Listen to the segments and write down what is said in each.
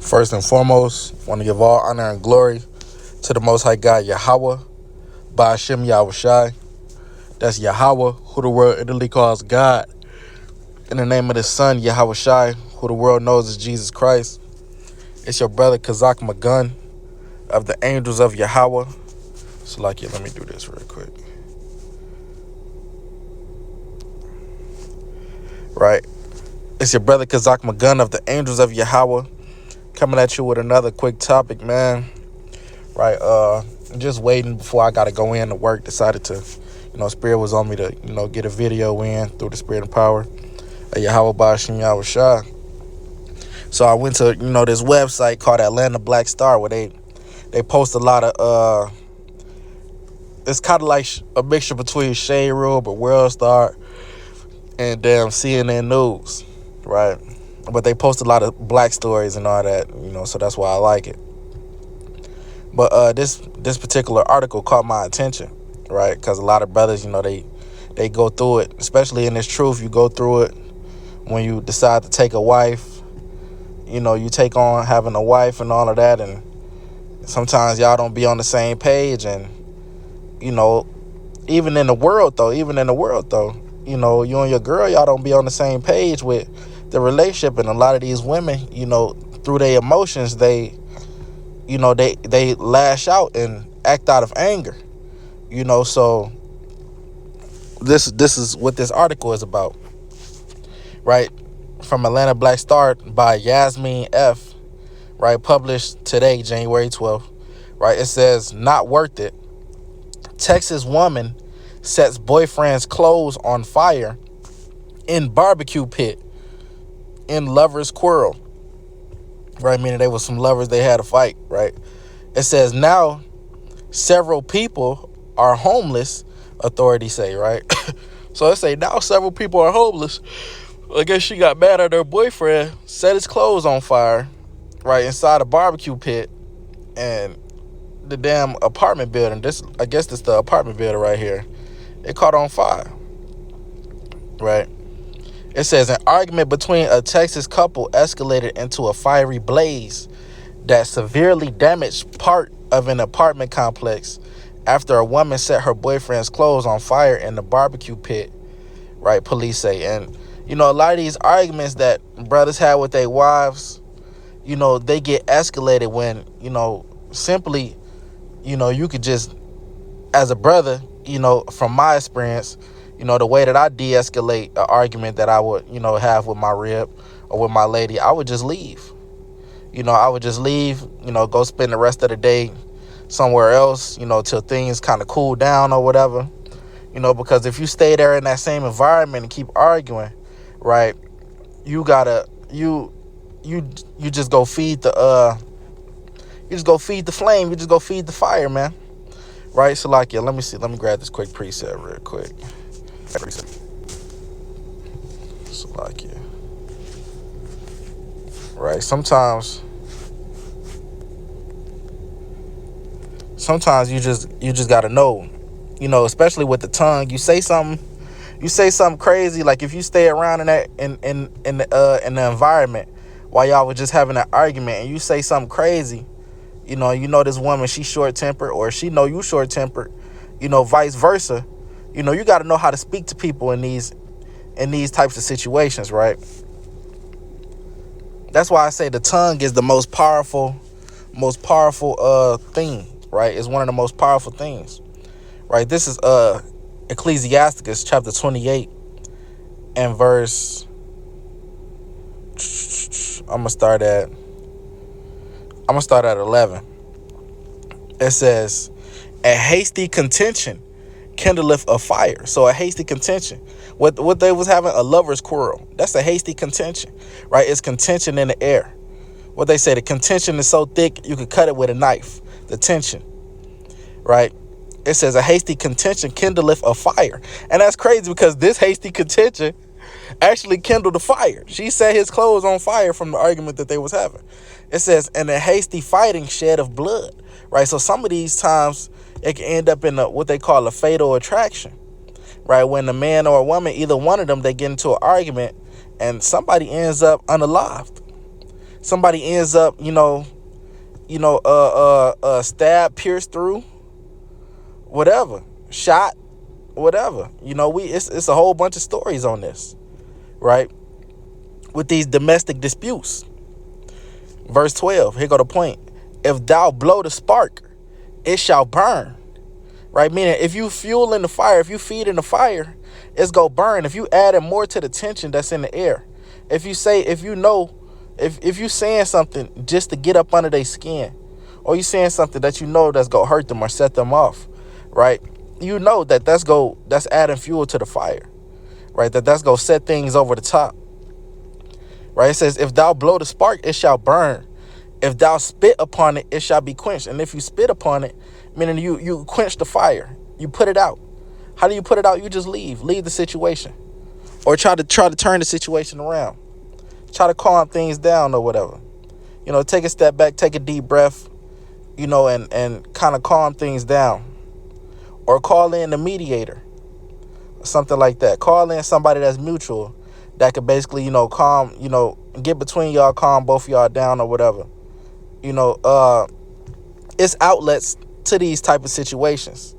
First and foremost, want to give all honor and glory to the Most High God, Yahweh, Ba'ashem Yahushai. That's Yahweh, who the world Italy calls God. In the name of the Son, Yahushai, who the world knows as Jesus Christ. It's your brother, Kazak Magun, of the Angels of Yahweh. So, let me do this real quick. Right. It's your brother, Kazak Magun, of the Angels of Yahweh, coming at you with another quick topic, man. Right. Just waiting before I got to go in to work. Decided to, Spirit was on me to, get a video in through the Spirit and power of Yahweh Ba'ashem Yahushai. So I went to, this website called Atlanta Black Star, where they post a lot of, it's kind of like a mixture between Shade Room or World Star and damn CNN News, right? But they post a lot of black stories and all that, so that's why I like it. But this particular article caught my attention, right? Because a lot of brothers, they go through it, especially in this truth. You go through it when you decide to take a wife. You take on having a wife and all of that, and sometimes y'all don't be on the same page. And even in the world though, you and your girl, y'all don't be on the same page with the relationship. And a lot of these women, through their emotions, they lash out and act out of anger. So this is what this article is about, right? From Atlanta Black Star by Yasmin F., right? Published today, January 12th, right? It says, not worth it. Texas woman sets boyfriend's clothes on fire in barbecue pit in lovers quarrel, right? Meaning they were some lovers, they had a fight, right? It says now several people are homeless, authorities say, right? So they say now several people are homeless. I guess she got mad at her boyfriend, set his clothes on fire, right, inside a barbecue pit and the damn apartment building. I guess this the apartment building right here. It caught on fire, right? It says an argument between a Texas couple escalated into a fiery blaze that severely damaged part of an apartment complex after a woman set her boyfriend's clothes on fire in the barbecue pit, right, police say. And a lot of these arguments that brothers have with their wives, they get escalated when, simply, you could just, as a brother, from my experience, the way that I de-escalate an argument that I would, have with my rib or with my lady, I would just leave. I would just leave, go spend the rest of the day somewhere else, till things kind of cool down or whatever. Because if you stay there in that same environment and keep arguing, right, you gotta you just go feed the flame, you just go feed the fire, man, right? So let me see, let me grab this quick preset real quick. So right, sometimes you just gotta know, especially with the tongue. You say something crazy, like if you stay around in that in the environment while y'all was just having an argument and you say something crazy, this woman, she short-tempered, or she know you short-tempered, vice versa. You got to know how to speak to people in these types of situations, right? That's why I say the tongue is the most powerful thing, right? It's one of the most powerful things, right? This is Ecclesiasticus chapter 28 and verse, I'm gonna start at 11. It says, a hasty contention kindleth a fire. So a hasty contention, what they was having, a lover's quarrel, that's a hasty contention, right? It's contention in the air. What they say, the contention is so thick you could cut it with a knife, the tension, right? It says a hasty contention kindleth a fire. And that's crazy because this hasty contention actually kindled a fire. She set his clothes on fire from the argument that they was having. It says, and a hasty fighting shed of blood, right? So some of these times it can end up in what they call a fatal attraction, right? When a man or a woman, either one of them, they get into an argument and somebody ends up unalived. somebody ends up, stabbed, pierced through, whatever, shot, whatever. It's a whole bunch of stories on this, right? With these domestic disputes. Verse 12, here go the point. If thou blow the spark, it shall burn. Right? Meaning, if you fuel in the fire, if you feed in the fire, it's going to burn. If you add more to the tension that's in the air. If you saying something just to get up under their skin, or you saying something that that's going to hurt them or set them off, right? That's adding fuel to the fire, right? That's going to set things over the top, right? It says, if thou blow the spark, it shall burn. If thou spit upon it, it shall be quenched. And if you spit upon it, meaning you quench the fire, you put it out. How do you put it out? You just leave the situation, or try to turn the situation around, try to calm things down or whatever. Take a step back, take a deep breath, and kind of calm things down, or call in the mediator, something like that. Call in somebody that's mutual that could basically, calm, get between y'all, calm both of y'all down or whatever. It's outlets to these type of situations,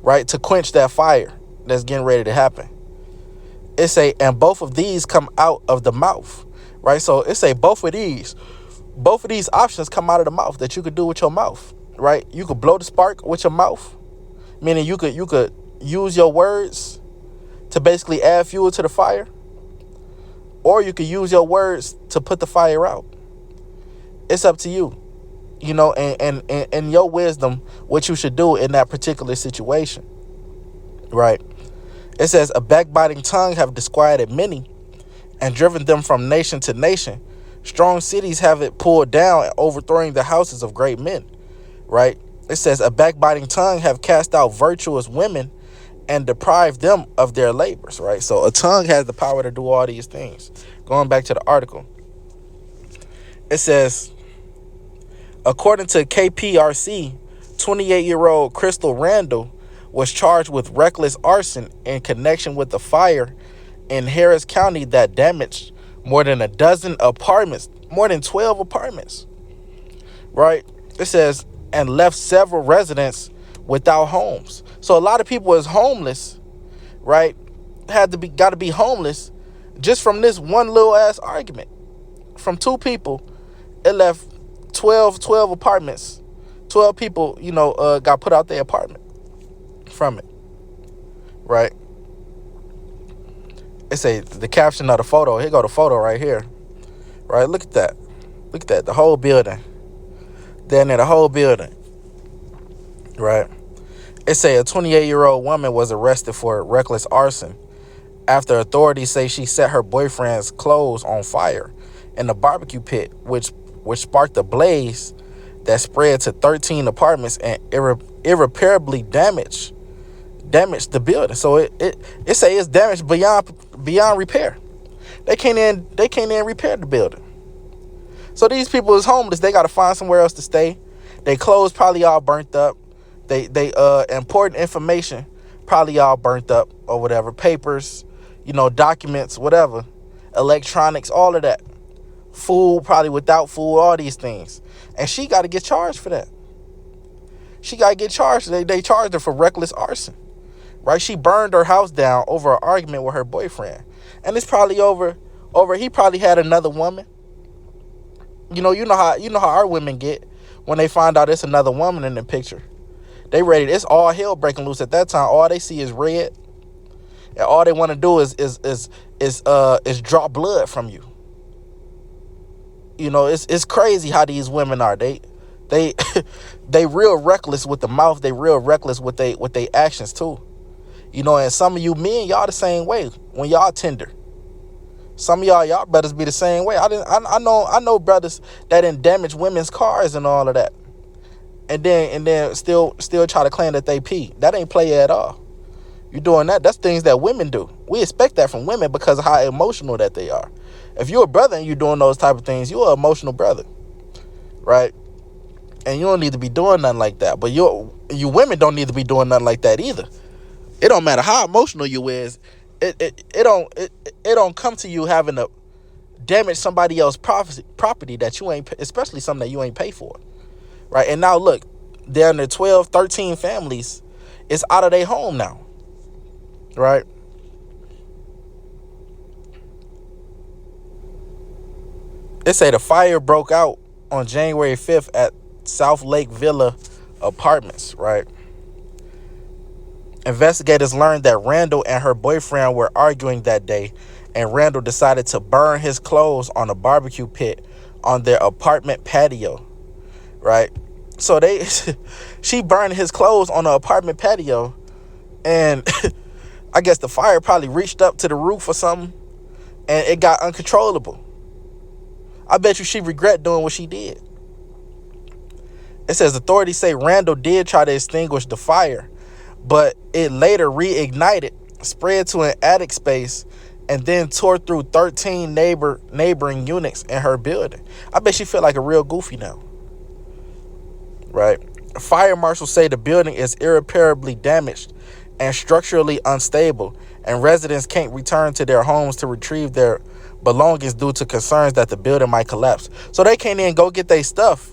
right? To quench that fire that's getting ready to happen. And both of these come out of the mouth, right? So both of these options come out of the mouth that you could do with your mouth, right? You could blow the spark with your mouth, meaning you could use your words to basically add fuel to the fire, or you could use your words to put the fire out. It's up to you, and your wisdom, what you should do in that particular situation, right? It says, a backbiting tongue have disquieted many and driven them from nation to nation. Strong cities have it pulled down, overthrowing the houses of great men, right? It says, a backbiting tongue have cast out virtuous women and deprived them of their labors, right? So a tongue has the power to do all these things. Going back to the article, it says, according to KPRC, 28-year-old Crystal Randall was charged with reckless arson in connection with the fire in Harris County that damaged more than 12 apartments, right? It says, and left several residents without homes. So a lot of people is homeless, right? Got to be homeless just from this one little ass argument. From two people, it left 12 apartments. 12 people, got put out their apartment from it, right? It's the caption of the photo. Here go the photo right here, right? Look at that. The whole building. Down there, the whole building, right? It say a 28-year-old woman was arrested for reckless arson after authorities say she set her boyfriend's clothes on fire in the barbecue pit, which sparked a blaze that spread to 13 apartments and irreparably damaged the building. So it say it's damaged beyond repair. They can't even repair the building. So these people is homeless. They got to find somewhere else to stay. They clothes probably all burnt up. They important information probably all burnt up or whatever. Papers, documents, whatever, electronics, all of that. Food, probably without food, all these things. And she got to get charged for that. She got to get charged. They charged her for reckless arson, right? She burned her house down over an argument with her boyfriend. And it's probably over he probably had another woman. You know how our women get when they find out it's another woman in the picture. They ready. It's all hell breaking loose at that time. All they see is red, and all they want to do is draw blood from you. It's crazy how these women are. They real reckless with the mouth. They real reckless with they actions too. And some of you men, y'all the same way when y'all tender. Some of y'all brothers be the same way. I know brothers that didn't damage women's cars and all of that, and then still try to claim that they pee. That ain't play at all. You doing that? That's things that women do. We expect that from women because of how emotional that they are. If you're a brother and you're doing those type of things, you're an emotional brother, right? And you don't need to be doing nothing like that. But you women don't need to be doing nothing like that either. It don't matter how emotional you is. It don't come to you having damage somebody else's property that you ain't, especially something that you ain't pay for, right? And now look, down to 12, 13 families is out of their home now, right? It say the fire broke out on January 5th at South Lake Villa Apartments, right? Investigators learned that Randall and her boyfriend were arguing that day, and Randall decided to burn his clothes on a barbecue pit on their apartment patio, right? So she burned his clothes on the apartment patio, and I guess the fire probably reached up to the roof or something, and it got uncontrollable. I bet you she regret doing what she did. It says authorities say Randall did try to extinguish the fire, but it later reignited, spread to an attic space, and then tore through 13 neighboring units in her building. I bet she feel like a real goofy now, right? Fire marshals say the building is irreparably damaged and structurally unstable, and residents can't return to their homes to retrieve their belongings due to concerns that the building might collapse. So they can't even go get their stuff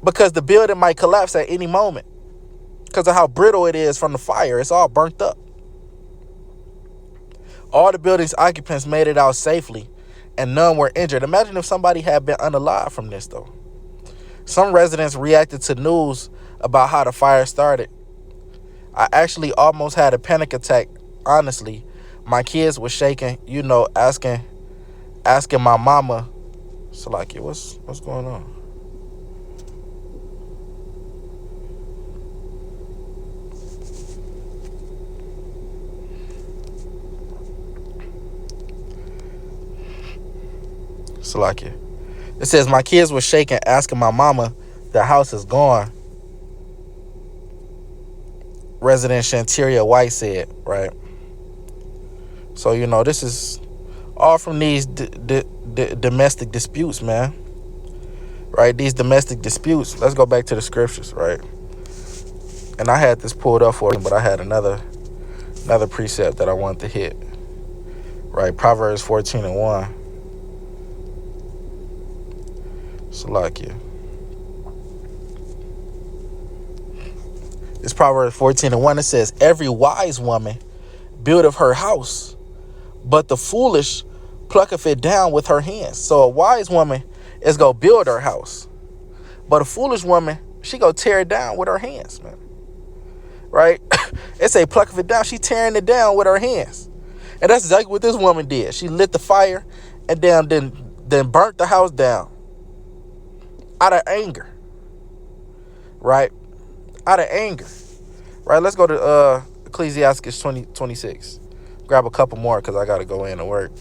because the building might collapse at any moment because of how brittle it is from the fire. It's all burnt up. All the building's occupants made it out safely, and none were injured. Imagine if somebody had been unalive from this, though. Some residents reacted to news about how the fire started. I actually almost had a panic attack, honestly. My kids were shaking, asking my mama, Salaki, what's going on? Salaki. It says my kids were shaking, asking my mama, the house is gone. Resident Shanteria White said, right? So, this is all from these domestic disputes, man. Right? These domestic disputes. Let's go back to the scriptures, right? And I had this pulled up for you, but I had another precept that I wanted to hit. Right? Proverbs 14:1. Salakia. It's Proverbs 14:1. It says, every wise woman buildeth her house, but the foolish plucketh it down with her hands. So a wise woman is going to build her house, but a foolish woman, she going to tear it down with her hands, man. Right? It say plucketh it down. She tearing it down with her hands. And that's exactly what this woman did. She lit the fire and then burnt the house down out of anger. Right? Out of anger. Right? Let's go to Ecclesiastes 20:26. Grab a couple more because I got to go in and work.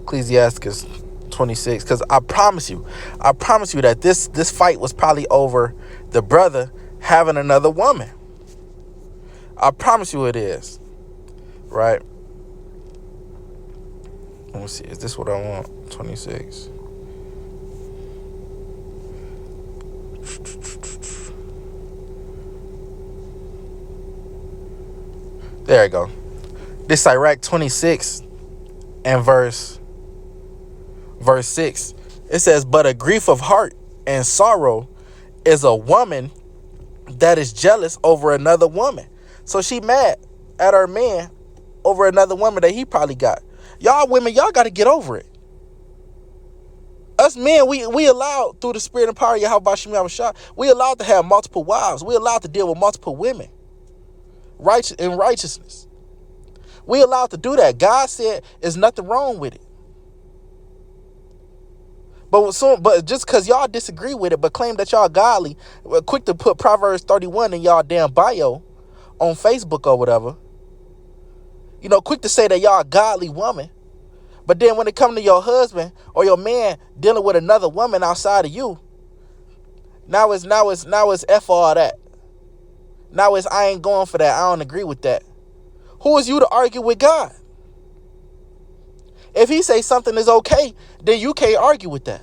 Ecclesiastes 26, because I promise you that this fight was probably over the brother having another woman. I promise you it is. Right? Let me see. Is this what I want? 26. There you go. This Sirach 26 and verse 6. It says, but a grief of heart and sorrow is a woman that is jealous over another woman. So she mad at her man over another woman that he probably got. Y'all women, y'all got to get over it. Us men, we allowed through the spirit and power of Yahweh Shem Yahweh, we allowed to have multiple wives. We allowed to deal with multiple women. In righteousness. We allowed to do that. God said there's nothing wrong with it. But just because y'all disagree with it, but claim that y'all godly, quick to put Proverbs 31 in y'all damn bio on Facebook or whatever. Quick to say that y'all a godly woman. But then when it comes to your husband or your man dealing with another woman outside of you, now it's F all that. Now it's I ain't going for that. I don't agree with that. Who is you to argue with God? If he say something is okay, then you can't argue with that.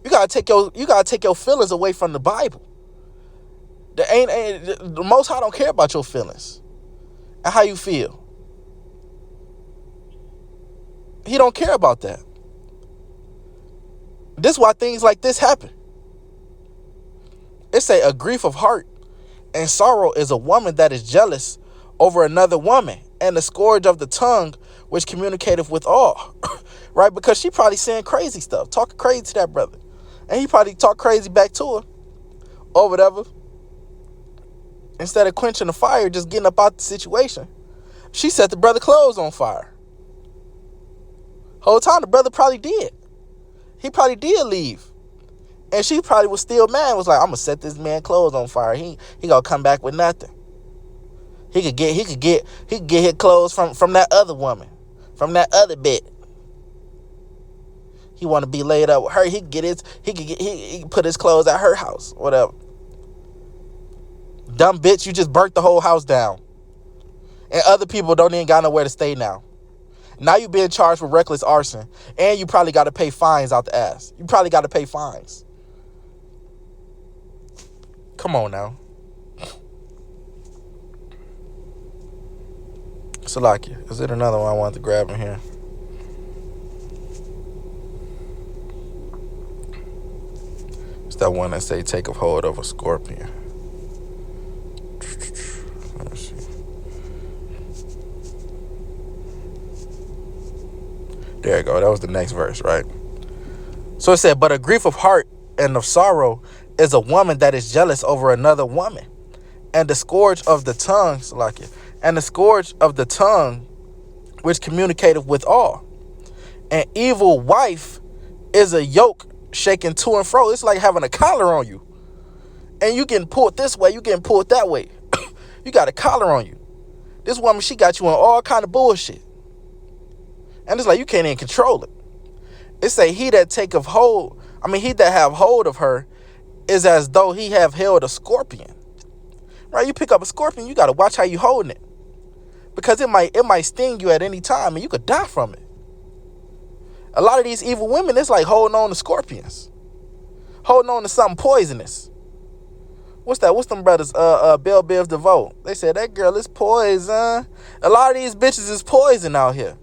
You gotta take your feelings away from the Bible. The Most High don't care about your feelings and how you feel. He don't care about that. This is why things like this happen. It say a grief of heart and sorrow is a woman that is jealous over another woman, and the scourge of the tongue which communicateth with all. Right? Because she probably saying crazy stuff, talking crazy to that brother. And he probably talk crazy back to her or whatever. Instead of quenching the fire, just getting up out the situation, she set the brother clothes on fire. Whole time the brother probably did. He probably did leave. And she probably was still mad. Was like, I'm gonna set this man clothes on fire. He gonna come back with nothing. He could get his clothes from that other woman, from that other bit. He want to be laid up with her. He could put his clothes at her house, whatever. Dumb bitch, you just burnt the whole house down, and other people don't even got nowhere to stay now. Now you being charged with reckless arson, and you probably got to pay fines out the ass. You probably got to pay fines. Come on now. Salakia, is it another one I wanted to grab in here? It's that one that say take a hold of a scorpion. Let me see. There you go. That was the next verse, right? So it said, but a grief of heart and of sorrow is a woman that is jealous over another woman. And the scourge of the tongue, Salakia, and the scourge of the tongue which communicateth with all. An evil wife is a yoke shaking to and fro. It's like having a collar on you. And you getting pulled this way, you getting pulled that way. You got a collar on you. This woman, she got you on all kind of bullshit. And it's like you can't even control it. It say he that taketh hold, he that have hold of her is as though he have held a scorpion. Right? You pick up a scorpion, you got to watch how you holding it. Because it might sting you at any time and you could die from it. A lot of these evil women, it's like holding on to scorpions. Holding on to something poisonous. What's that? What's them brothers? Bell Biv DeVoe. They said that girl is poison. A lot of these bitches is poison out here.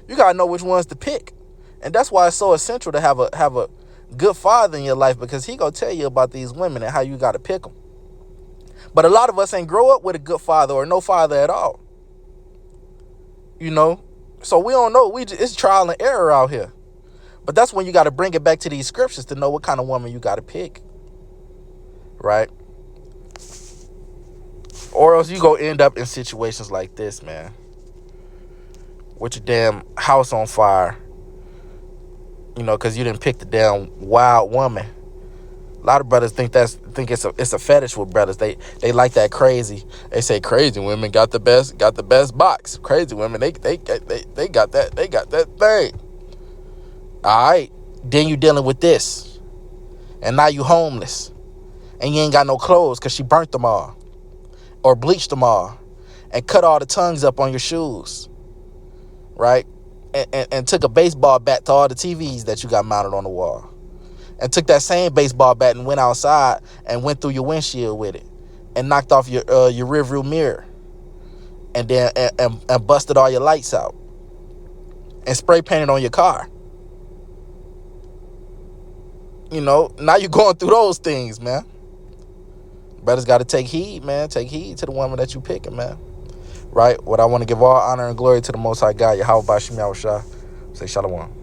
You got to know which ones to pick. And that's why it's so essential to have a good father in your life, because he gonna tell you about these women and how you got to pick them. But a lot of us ain't grow up with a good father or no father at all. You know? So we don't know. It's trial and error out here. But that's when you got to bring it back to these scriptures to know what kind of woman you got to pick. Right? Or else you go end up in situations like this, man. With your damn house on fire. You know, because you didn't pick the damn wild woman. A lot of brothers think it's a fetish with brothers. They like that crazy. They say crazy women got the best box. Crazy women, they got that thing. All right, then you dealing with this, and now you homeless, and you ain't got no clothes because she burnt them all, or bleached them all, and cut all the tongues up on your shoes, right? And took a baseball bat to all the TVs that you got mounted on the wall. And took that same baseball bat and went outside and went through your windshield with it and knocked off your rearview mirror and then and busted all your lights out and spray painted on your car. You know, now you're going through those things, man. Brothers got to take heed, man. Take heed to the woman that you picking, man. Right? What I want to give all honor and glory to the Most High God, Yahweh Bashim Yahushua. Say shalom.